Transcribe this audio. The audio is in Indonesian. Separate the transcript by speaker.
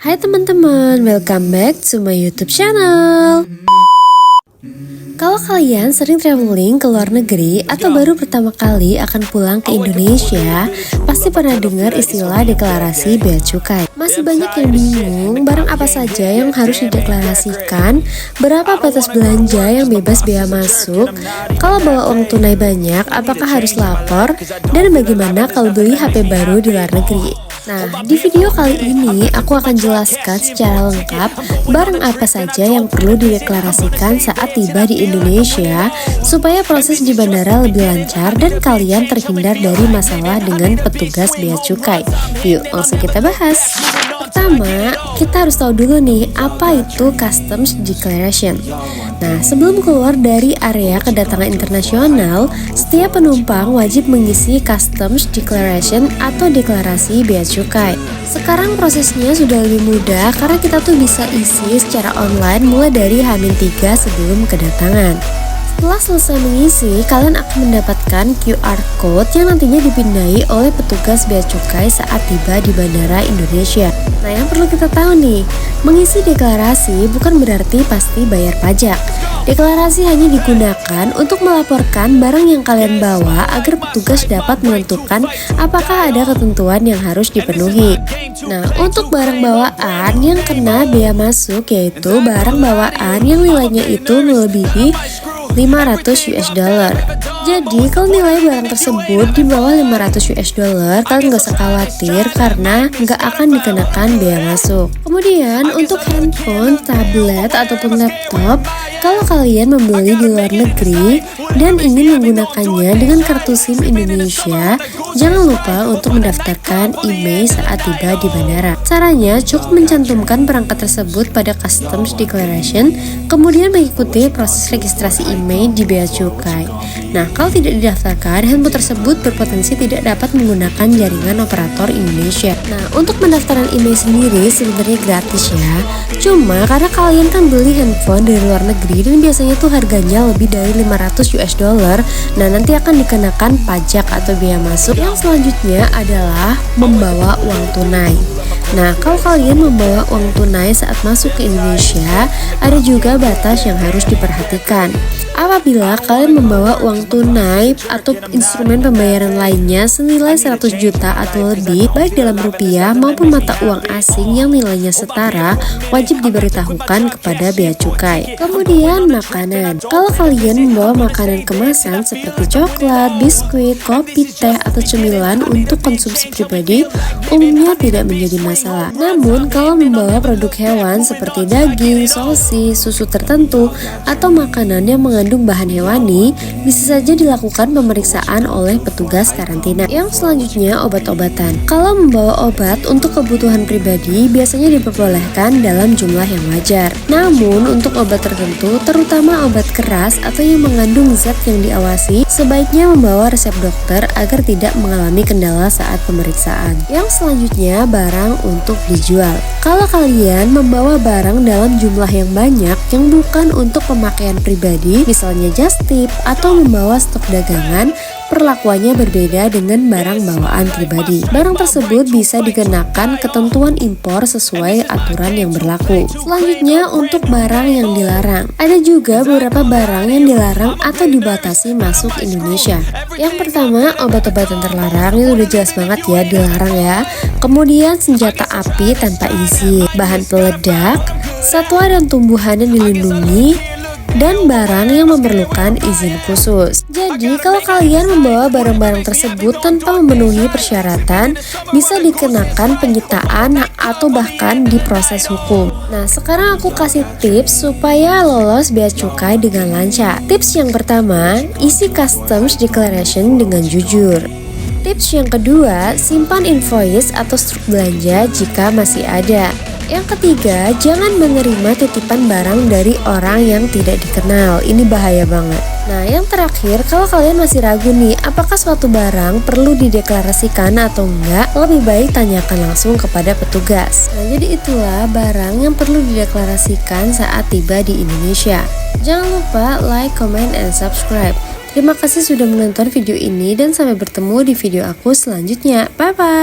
Speaker 1: Hai teman-teman, welcome back to my YouTube channel. Kalau kalian sering traveling ke luar negeri atau baru pertama kali akan pulang ke Indonesia, pasti pernah dengar istilah deklarasi bea cukai. Masih banyak yang bingung barang apa saja yang harus dideklarasikan, berapa batas belanja yang bebas bea masuk, kalau bawa uang tunai banyak apakah harus lapor, dan bagaimana kalau beli HP baru di luar negeri. Nah, di video kali ini aku akan jelaskan secara lengkap barang apa saja yang perlu dideklarasikan saat tiba di Indonesia supaya proses di bandara lebih lancar dan kalian terhindar dari masalah dengan petugas bea cukai. Yuk, langsung kita bahas. Pertama, kita harus tahu dulu nih apa itu Customs Declaration. Nah, sebelum keluar dari area kedatangan internasional, setiap penumpang wajib mengisi Customs Declaration atau deklarasi bea cukai. Sekarang prosesnya sudah lebih mudah karena kita tuh bisa isi secara online mulai dari H-3 sebelum kedatangan. Setelah selesai mengisi, kalian akan mendapatkan QR Code yang nantinya dipindai oleh petugas bea cukai saat tiba di Bandara Indonesia. Nah, yang perlu kita tahu nih, mengisi deklarasi bukan berarti pasti bayar pajak. Deklarasi hanya digunakan untuk melaporkan barang yang kalian bawa agar petugas dapat menentukan apakah ada ketentuan yang harus dipenuhi. Nah, untuk barang bawaan yang kena bea masuk yaitu barang bawaan yang nilainya itu melebihi 500 US dollar. Jadi kalau nilai barang tersebut di bawah 500 US dollar, kalian gak usah khawatir karena nggak akan dikenakan bea masuk. Kemudian untuk handphone, tablet ataupun laptop, kalau kalian membeli di luar negeri dan ingin menggunakannya dengan kartu SIM Indonesia, jangan lupa untuk mendaftarkan IMEI saat tiba di bandara. Caranya cukup mencantumkan perangkat tersebut pada Customs Declaration, kemudian mengikuti proses registrasi IMEI di bea cukai. Nah, kalau tidak didaftarkan, handphone tersebut berpotensi tidak dapat menggunakan jaringan operator Indonesia. Nah, untuk pendaftaran IMEI sendiri sebenarnya gratis ya. Cuma karena kalian kan beli handphone dari luar negeri dan biasanya tuh harganya lebih dari 500 US dollar, nah nanti akan dikenakan pajak atau bea masuk. Yang selanjutnya adalah membawa uang tunai. Nah, kalau kalian membawa uang tunai saat masuk ke Indonesia, ada juga batas yang harus diperhatikan. Apabila kalian membawa uang tunai atau instrumen pembayaran lainnya senilai 100 juta atau lebih, baik dalam rupiah maupun mata uang asing yang nilainya setara, wajib diberitahukan kepada bea cukai. Kemudian makanan. Kalau kalian membawa makanan kemasan seperti coklat, biskuit, kopi, teh, atau cemilan untuk konsumsi pribadi, umumnya tidak menjadi masalah. Namun, kalau membawa produk hewan seperti daging, sosis, susu tertentu, atau makanan yang mengandung bahan hewani, bisa saja dilakukan pemeriksaan oleh petugas karantina. Yang selanjutnya, obat-obatan. Kalau membawa obat untuk kebutuhan pribadi, biasanya diperbolehkan dalam jumlah yang wajar. Namun, untuk obat tertentu, terutama obat keras atau yang mengandung zat yang diawasi, sebaiknya membawa resep dokter agar tidak mengalami kendala saat pemeriksaan. Yang selanjutnya, barang untuk dijual. Kalau kalian membawa barang dalam jumlah yang banyak yang bukan untuk pemakaian pribadi, misalnya just tip atau membawa stok dagangan, perlakuannya berbeda dengan barang bawaan pribadi. Barang tersebut bisa dikenakan ketentuan impor sesuai aturan yang berlaku. Selanjutnya, untuk barang yang dilarang. Ada juga beberapa barang yang dilarang atau dibatasi masuk Indonesia. Yang pertama, obat-obatan terlarang, itu udah jelas banget ya, dilarang ya. Kemudian senjata api tanpa izin, bahan peledak, satwa dan tumbuhan yang dilindungi, dan barang yang memerlukan izin khusus. Jadi, kalau kalian membawa barang-barang tersebut tanpa memenuhi persyaratan, bisa dikenakan penyitaan atau bahkan diproses hukum. Nah, sekarang aku kasih tips supaya lolos bea cukai dengan lancar. Tips yang pertama, isi Customs Declaration dengan jujur. Tips yang kedua, simpan invoice atau struk belanja jika masih ada. Yang ketiga, jangan menerima titipan barang dari orang yang tidak dikenal. Ini bahaya banget. Nah, yang terakhir, kalau kalian masih ragu nih, apakah suatu barang perlu dideklarasikan atau enggak, lebih baik tanyakan langsung kepada petugas. Nah, jadi itulah barang yang perlu dideklarasikan saat tiba di Indonesia. Jangan lupa like, comment, and subscribe. Terima kasih sudah menonton video ini dan sampai bertemu di video aku selanjutnya. Bye-bye!